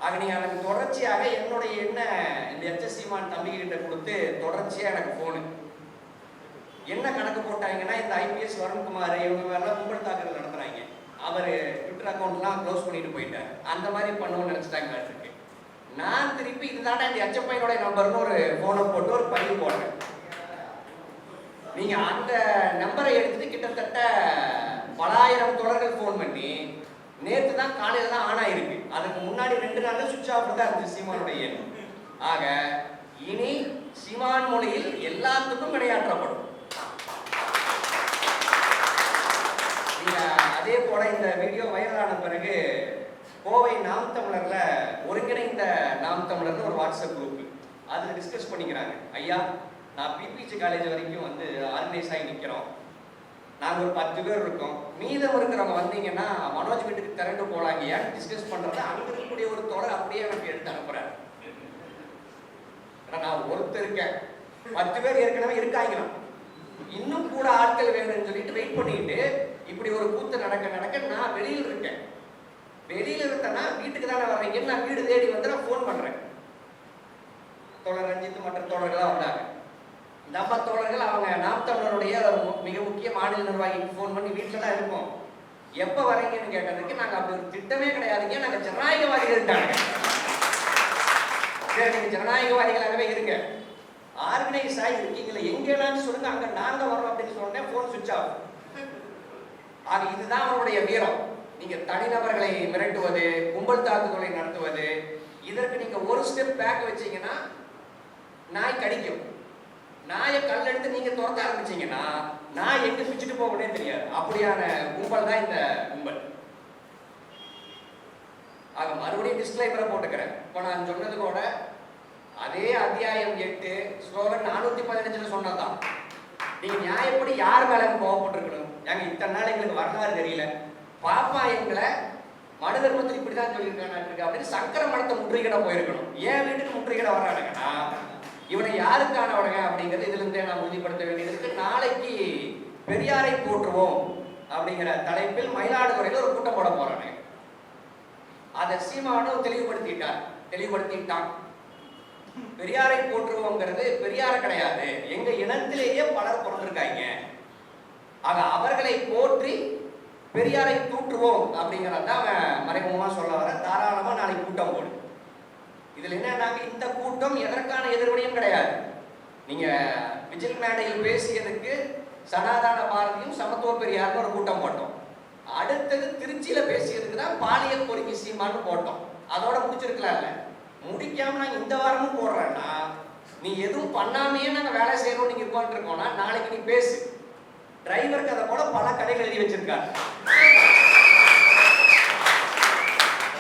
ஆக நீங்க எனக்கு தொடர்ச்சியாக என்னுடைய இந்த எச்எஸ் சீமான் தம்பிகிட்ட கொடுத்து தொடர்ச்சியாக எனக்கு ஃபோனு என்ன கணக்கு போட்டாங்கன்னா, இந்த ஐபிஎஸ் வருண்குமார் இவங்க எல்லாம் கும்பல் தாக்குதல் நடத்துறாங்க, அவர் ட்விட்டர் அக்கௌண்ட்லாம் க்ளோஸ் பண்ணிட்டு போயிட்டார், அந்த மாதிரி பண்ணுவோம்னு நினைச்சிட்டாங்க இருக்கு. நான் திருப்பி இதுதாண்டா இந்த எச்சப்பையனுடைய நம்பர்னு ஒரு ஃபோனை போட்டு ஒரு பதிவு போடுறேன். நீங்க அந்த நம்பரை எடுத்துட்டு கிட்டத்தட்ட பலாயிரம் தொடர்கள் ஃபோன் பண்ணி நேற்று தான் காலையில தான் ஆன் ஆயிருக்கு. அதுக்கு முன்னாடி 2 நாள்ல சுவிட்ச் ஆஃப் தான் இருந்துச்சு சீமானுடைய எண். ஆக இனி சீமான் மொழியில் எல்லாத்துக்கும் வினையாற்றப்படும். அதே போல இந்த வீடியோ வைரலான பிறகு கோவை நாம் தமிழர்ல ஒருங்கிணைந்த நாம் தமிழர்னு ஒரு வாட்ஸ்அப் குரூப், அதுல டிஸ்கஸ் பண்ணிக்கிறாங்க. ஐயா, நான் பிபிசி காலேஜ் வரைக்கும் வந்து ஆர்கனைஸ் ஆகி நிற்கிறோம், நாங்கள் ஒரு 10 பேர் இருக்கோம், மீதம் இருக்கிறவங்க வந்தீங்கன்னா மனோஜ் வீட்டுக்கு திரண்டு போலாங்க ஏன்னு டிஸ்கஸ் பண்றத அங்க இருக்கக்கூடிய ஒரு தொடர் அப்படியே எனக்கு எடுத்து அனுப்புறேன். நான் ஒருத்தர் இருக்கேன், 10 பேர் ஏற்கனவே இருக்காங்களாம், இன்னும் கூட ஆட்கள் வேணும்னு சொல்லிட்டு வெயிட் பண்ணிட்டு இப்படி ஒரு கூத்து நடக்க நான் வெளியில் இருக்கேன். வெளியில இருந்தேன்னா வீட்டுக்கு தானே வர்றீங்கன்னு நான் வீடு தேடி வந்து நான் ஃபோன் பண்றேன். தோழர் ரஞ்சித் மற்ற தோழர்கள்லாம் வந்தாங்க. நம்ம தோழர்கள் அவங்க நாம் தமிழருடைய மிக முக்கிய மாநில நிர்வாகிக்கு ஃபோன் பண்ணி வீட்டில் தான் இருப்போம், எப்போ வரீங்கன்னு கேட்டதுக்கு நாங்கள் அப்படி ஒரு திட்டமே கிடையாதுங்க, நாங்கள் ஜனநாயகவாதிகள் இருக்காங்க. சரி, நீங்கள் ஜனநாயகவாதிகளாகவே இருங்க, ஆர்கனைஸ் ஆகி இருக்கீங்களா எங்கேனான்னு சொல்லுங்க, அங்கே நாங்கள் வரோம் அப்படின்னு சொன்னேன். ஃபோன் சுவிட்ச் ஆஃப். ஆக இதுதான் அவருடைய வீரம். நீங்க தனிநபர்களை மிரட்டுவது, கும்பல் தாக்குதலை நடத்துவது, இதற்கு நீங்க ஒரு ஸ்டெப் பேக் வச்சீங்கன்னா நாய் கடிக்கும். நாயை கல்லெடுத்து நீங்க துரத்த ஆரம்பிச்சீங்கன்னா நாய் எங்க பிச்சுட்டு போகவே தெரியாது. அப்படியான கும்பல் தான் இந்த கும்பல். ஆக மறுபடியும் டிஸ்க்ளைமரை போட்டுக்கிறேன். இப்போ நான் சொன்னது கூட அதே அத்தியாயம் 8 ஸ்லோகன் 415 சொன்னதான். நீங்க நியாயப்படி யார் மேல கோவப்பட்டிருக்கணும்? ஏங்க இத்தனை நாள் எங்களுக்கு வரலாறு தெரியல, பாப்பா எங்களை மனு தர்மத்தில் இப்படிதான் சொல்லியிருக்காங்க அப்படின்னு சங்கர மடத்தை முற்றுகிட போயிருக்கணும். ஏன் வீட்டுக்கு முற்றுகிட வர்றானுங்கன்னா இவனை யாருக்கானவனுங்க அப்படிங்கிறது இதுல இருந்தே நான் உறுதிப்படுத்த வேண்டியது. நாளைக்கு பெரியாரை போற்றுவோம் அப்படிங்கிற தலைப்பில் மயிலாடுதுறையில் ஒரு கூட்டம் போட போறானே, அதை சீமானும் தெளிவுபடுத்திட்டான். பெரியாரை போற்றுவோங்கிறது பெரியார கிடையாது, எங்க இனத்திலேயே பலர் பிறந்திருக்காங்க, ஆக அவர்களை போற்றி பெரியாரை தூற்றுவோம் அப்படிங்கிறத அவன் மறைமுகமா சொல்ல வர. தாராளமா நாளைக்கு கூட்டம் போடு. இதுல என்ன, இந்த கூட்டம் எதற்கான எதிர்வினையும் கிடையாது. நீங்க விஜில் மேடையில் பேசியதுக்கு சனாதன பாரதியும் சமத்துவ பெரியார்னு ஒரு கூட்டம் போட்டோம். அடுத்தது திருச்சியில பேசியதுக்கு தான் பாலியல் பொறுக்கி சீமான்னு போட்டோம். அதோட முடிச்சிருக்கலாம்ல. முடிக்காம நாங்க இந்த வாரமும் போடுறேன்னா நீ எதுவும் பண்ணாமையே நாங்க வேலை செய்யறோம் நீங்க இருக்கோம்னா நாளைக்கு நீ பேசு. டிரைவர் கதை போல பல கதைகள் எழுதி வச்சிருக்காரு.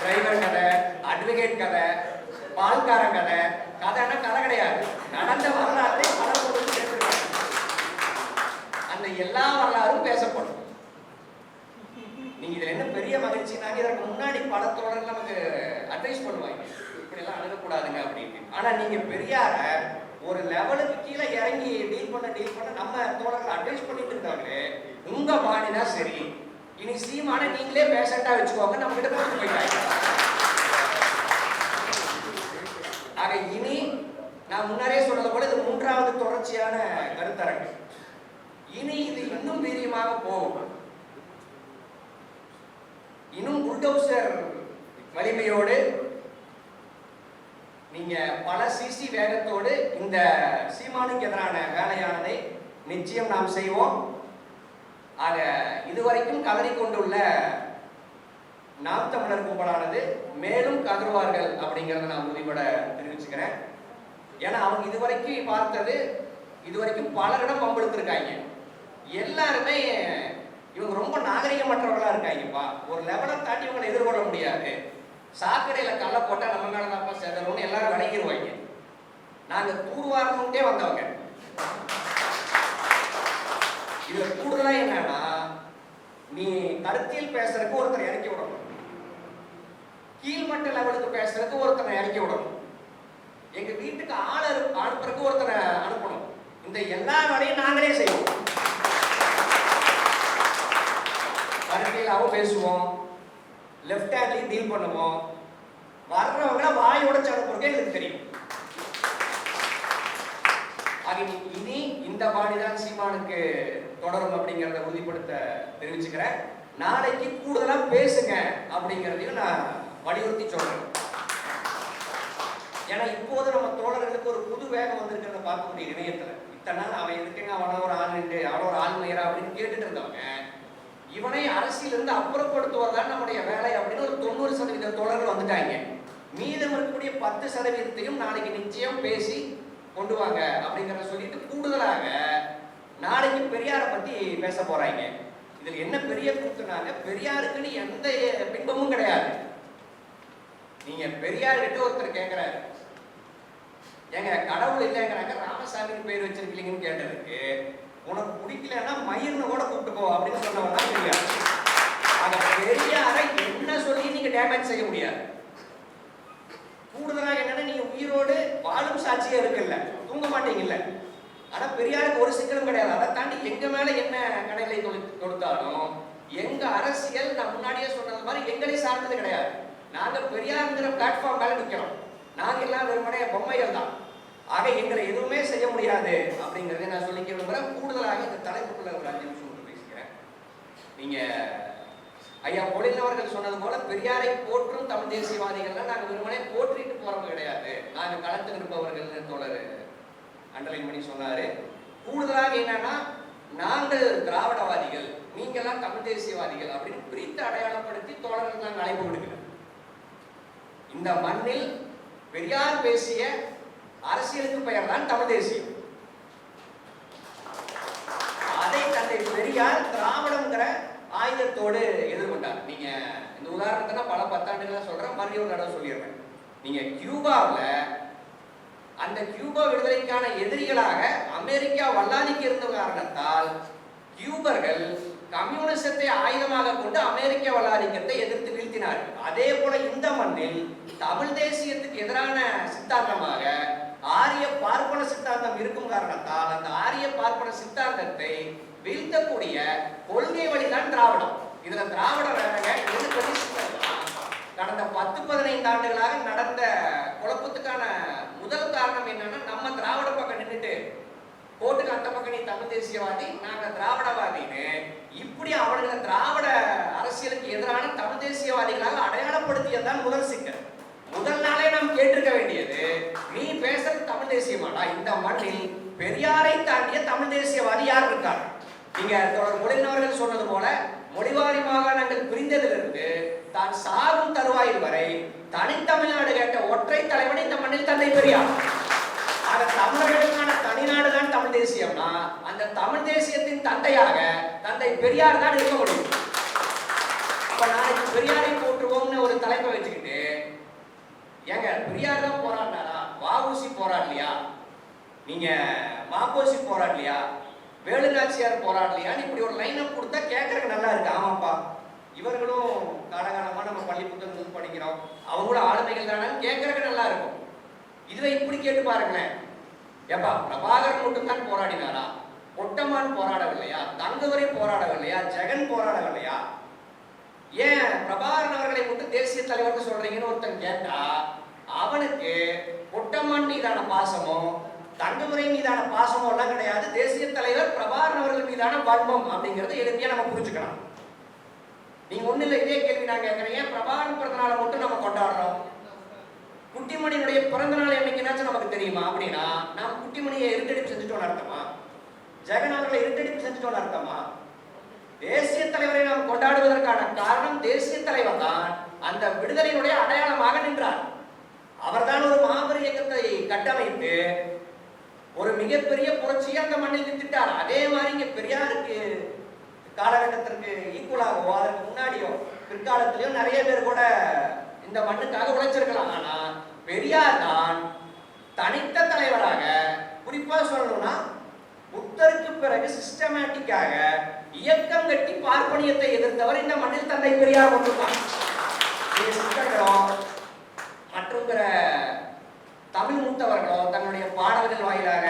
டிரைவர் கதை, அட்வொகேட் கதை, பால்காரன் கதை, கதைன்னா கதை கிடையாது, நடந்த வரலாற்றை பல பொருள் சேர்த்திருக்காங்க. அந்த எல்லா வரலாறும் பேசப்படும். நீங்க இதுல என்ன பெரிய மகிழ்ச்சினா, இதற்கு முன்னாடி பல தோழர்கள் நமக்கு அட்வைஸ் பண்ணுவாங்க, இப்படி எல்லாம் அணுகக்கூடாதுங்க அப்படின்னு. ஆனா நீங்க பெரியார ஒரு லெவலுக்கு கீழே இறங்கி டீல் பண்ண நம்ம தோழர்கள் அட்வைஸ் பண்ணிட்டு இருக்காங்களே, உங்க பாணினா சரி, இனி சீமான நீங்களே பேஷண்டா வச்சுக்கோங்க, நம்ம கிட்ட போட்டு போயிட்டாங்க. ஆக இனி நான் முன்னரே சொன்னது போல இது 3வது தொடர்ச்சியான கருத்தரங்கு. இனி இது இன்னும் வீரியமாக போகும். இன்னும் புல்டோசர் வலிமையோடு நீங்க பல சிசி வேகத்தோடு இந்த சீமானுக்கு எதிரான வேலையானதை நிச்சயம் நாம் செய்வோம். ஆக இதுவரைக்கும் கதறி கொண்டுள்ள நாம் தமிழர் கும்பலானது மேலும் கதறுவார்கள் அப்படிங்கிறத நான் உறுதிபட தெரிவிச்சுக்கிறேன். ஏன்னா அவங்க இதுவரைக்கும் பலரிடம் பம்பெடுத்திருக்காங்க. எல்லாருமே இவங்க ரொம்ப நாகரிகமற்றவர்களா இருக்காங்கப்பா, ஒரு லெவலை தாண்டி இவங்களை எதிர்கொள்ள முடியாது, சாக்கடையில கல்ல போட்டா நம்ம மேலதான்ப்பா செதறோம்னு எல்லாரும் விளங்கிடுவாங்க. நாங்க தூர்வாரணும்ட்டே வந்தவங்க. இதுல கூடுதலா என்னன்னா, நீ கருத்தியல் பேசுறதுக்கு ஒருத்தரை இறக்கி விடணும், கீழ்மட்ட லெவலுக்கு பேசுறதுக்கு ஒருத்தனை இறக்கி விடணும், எங்க வீட்டுக்கு அனுப்புறதுக்கு ஒருத்தனை அனுப்பணும். இந்த எல்லா வேலையும் நாங்களே செய்வோம். கருத்தியலாவும் பேசுவோம், லெஃப்ட் ஹேண்ட்லையும் டீல் பண்ணுவோம், வர்றவங்கள வாயோட அனுப்புறது எங்களுக்கு தெரியும். இனி இந்த பாணிதான் சீமானுக்கு தொடரும் அப்படிங்கிறத உறுதிப்படுத்த தெரிவிச்சுக்கிறேன். நாளைக்கு கூடுதலா பேசுங்க அப்படிங்கிறதையும் நான் வலியுறுத்தி சொல்றேன். ஏன்னா இப்போது நம்ம தோழர்களுக்கு ஒரு புது வேகம் வந்திருக்கிறத பார்க்க முடியும் இணையத்துல. இத்தனை நாள் அவன் எதுக்குங்க அவன ஒரு ஆள் நின்று அவன ஒரு ஆள் மயிரா அப்படின்னு கேட்டுட்டு இருந்தவங்க இவனை அரசியலிருந்து அப்புறப்படுத்துவதுதான் நம்முடைய வேலை அப்படின்னு ஒரு 90% தோழர்கள் வந்துட்டாங்க. மீதம் இருக்கக்கூடிய 10%ஐயும் நாளைக்கு நிச்சயம் பேசி கொண்டு வாங்க அப்படிங்கிறத சொல்லிட்டு கூடுதலாக நாளைக்கு பெரியாரை பத்தி பேச போறாங்க. இதுல என்ன பெரிய கூத்துனாங்க, பெரியாருக்குன்னு எந்த பின்பமும் கிடையாது. நீங்க பெரியார் கிட்ட ஒருத்தர் கேட்கிறாரு, எங்க கடவுள் இல்லைங்கிறாங்க, ராமசாமிக்கு பேர் வச்சிருக்கீங்கன்னு கேட்டதுக்கு உனக்கு பிடிக்கலன்னா மயிர்னு கூட கூப்பிட்டு போ அப்படின்னு சொன்னவன் தான் பெரியார். அந்த பெரியாரை என்ன சொல்லி நீங்க டேமேஜ் செய்ய முடியாது. கூடுதலாக என்னன்னா நீங்க உயிரோடு வாழும் சாட்சியா இருக்குல்ல, தூங்க மாட்டீங்கல்ல. ஆனா பெரியாருக்கு ஒரு சிக்கலும் கிடையாது. அதை தாண்டி எங்க மேல என்ன கடைகளை கொடுத்தாலும் எங்க அரசியல் நான் முன்னாடியே சொன்னது மாதிரி எங்களை சார்ந்தது கிடையாது. நாங்க பெரியாருங்கிற பிளாட்ஃபார்ம் மேல நிக்கிறோம். நாங்க எல்லாம் வெறுமனே பொம்மைகள் தான். ஆக எங்களை எதுவுமே செய்ய முடியாது அப்படிங்கறதை நான் சொல்லிக்க விரும்புறேன். கூடுதலாக இந்த தலைப்புக்குள்ள ஒரு 5 நிமிஷம் பேசுகிறேன். நீங்க ஐயா பொழில் அவர்கள் சொன்னது போல பெரியாரை போற்றும் தமிழ் தேசியவாதிகள் நாங்க வெறுமனே போற்றிட்டு போறவங்க கிடையாது. நாங்க களத்தில் இருப்பவர்கள் தோழர் அண்டர்லைன் பண்ணி சொன்னாரு. கூடுதலாக என்னன்னா நாங்கள் திராவிடவாதிகள், நீங்கெல்லாம் தமிழ் தேசியவாதிகள் அப்படின்னு பிரித்து அடையாளப்படுத்தி தோழர்கள் நாங்கள் அழைப்பு விடுகிறோம். இந்த மண்ணில் பெரியார் பேசிய அரசியலுக்கு பெயர் தான் தமிழ் தேசியம். அதை தந்தை பெரியார் திராவிடம்ங்கிற ஆயுதத்தோடு எதிர்கொண்டார். நீங்க இந்த உதாரணத்தை பல 10 ஆண்டுகளா சொல்றேன், மறுபடியும் ஒரு தடவை சொல்லிடுறேன். நீங்க கியூபாவில் அந்த கியூபா விடுதலைக்கான எதிரிகளாக அமெரிக்கா வல்லாதிக்கு இருந்த காரணத்தால் கியூபர்கள் கம்யூனிசத்தை ஆயுதமாக கொண்டு அமெரிக்க வல்லாதிக்கத்தை எதிர்த்து வீழ்த்தினார்கள். அதே போல இந்த மண்ணில் தமிழ் தேசியத்துக்கு எதிரான சித்தாந்தமாக ஆரிய பார்ப்பன சித்தாந்தம் இருக்கும் காரணத்தால் அந்த ஆரிய பார்ப்பன சித்தாந்தத்தை வீழ்த்தக்கூடிய கொள்கை வழிதான் திராவிடம். இதுல திராவிட வேலைங்க கடந்த 10-15 ஆண்டுகளாக நடந்த குழப்பத்துக்கான முதல் காரணம் என்னன்னா, நம்ம திராவிட பக்கம் நின்றுட்டு கோட்டுக்கு அந்த பக்கம் நீ தமிழ் தேசியவாதி நாங்க திராவிடவாதின்னு இப்படி அவர்களை திராவிட அரசியலுக்கு எதிரான தமிழ் தேசியவாதிகளாக அடையாளப்படுத்தியதுதான் முதல் சிக்கல். முதல் நாளே நாம் கேட்டிருக்க வேண்டியது, நீ பேசுறது தமிழ் தேசியமாடா, இந்த மண்ணில் பெரியாரை தாண்டிய தமிழ் தேசியவாதி யார் இருக்கார்? நீங்க தொடர் மொழியினவர்கள் சொன்னது போல மொழிவாரி மாகாணங்கள் பிரிந்ததிலிருந்து தான் சாகும் தருவாயில் வரை தனித்தமிழ்நாடு கேட்ட ஒற்றை தலைவன் இந்த மண்ணில் தந்தை பெரியார். ஆக தமிழர்களுக்கான தனிநாடு தான் தமிழ் தேசியம்னா அந்த தமிழ் தேசியத்தின் தந்தையாக தந்தை பெரியார் தான் இருக்க முடியும். அப்ப நாளைக்கு பெரியாரை போற்றுவோம்னு ஒரு தலைப்பை வச்சுக்கிட்டு ஏங்க பெரியார் தான் போராடினாரா, வஉசி போராடலையா, நீங்க மாப்போசி போராடலையா, வேலுநாச்சியார் போராடலையான்னு இப்படி ஒரு லைன் அப் கொடுத்தா கேட்கறதுக்கு நல்லா இருக்கு. ஆமாப்பா இவர்களும் காலகாலமா நம்ம பள்ளி புத்தகங்கள் படிக்கிறோம், அவங்களும் ஆளுமைகள் தானே கேட்கறதுக்கு நல்லா இருக்கும். இதுல இப்படி கேட்டு பாருங்களேன், ஏப்பா பிரபாகரன் மட்டும் தான் போராடினாரா, பொட்டமான் போராடவில்லையா, தங்கதுரை போராடவில்லையா, ஜெகன் போராடவில்லையா, ஏன் பிரபாகரன் அவர்களை மட்டும் தேசிய தலைவர்னு சொல்றீங்கன்னு ஒருத்தன் கேட்டா அவனுக்கு பொட்டமான் மீதான பாசமோ தங்கதுரை மீதான பாசமோ எல்லாம் கிடையாது, தேசிய தலைவர் பிரபாகரன் அவர்கள் மீதான வன்மம் அப்படிங்கறத எளிமையா நம்ம புரிஞ்சுக்கலாம். நீங்க ஒண்ணு இல்லை, இதே கேள்வி நான் கேட்கிறேன், ஏன் பிரபாகரன் பிறந்த நாளை மட்டும் நம்ம கொண்டாடுறோம், குட்டிமணியினுடைய பிறந்த நாள் என்னைக்குனாச்சும் நமக்கு தெரியுமா அப்படின்னா நாம் குட்டிமணியை இருட்டடிப்பு செஞ்சுட்டோம்னு அர்த்தமா, ஜெகன் அவர்களை இருட்டடிப்பு செஞ்சுட்டோம்னு அர்த்தமா? தேசிய தலைவரை நாம் கொண்டாடுவதற்கான காரணம் தேசிய தலைவர் தான் அந்த விடுதலையினுடைய அடையாளமாக நின்றார். அவர்தான் ஒரு மாபெரும் இயக்கத்தை கட்டமைத்து ஒரு மிகப்பெரிய புரட்சியை அந்த மண்ணில் நிறுத்திட்டார். அதே மாதிரி இங்க பெரியாருக்கு காலகட்டத்திற்கு ஈக்குவலாகவோ அதற்கு முன்னாடியோ பிற்காலத்திலயும் நிறைய பேர் கூட இந்த மண்ணுக்காக உழைச்சிருக்கலாம். ஆனா பெரியார் தான் தனித்த தலைவராக, குறிப்பா சொல்லணும்னா புத்தருக்கு பிறகு சிஸ்டமேட்டிக்காக இயக்கம் கட்டி பார்ப்பனியத்தை எதிர்த்தவர் இந்த மண்ணில் தந்தை பெரியார் மட்டும்தான். மற்றும் பிற தமிழ் மூத்தவர்களோ தங்களுடைய பாடல்கள் வாயிலாக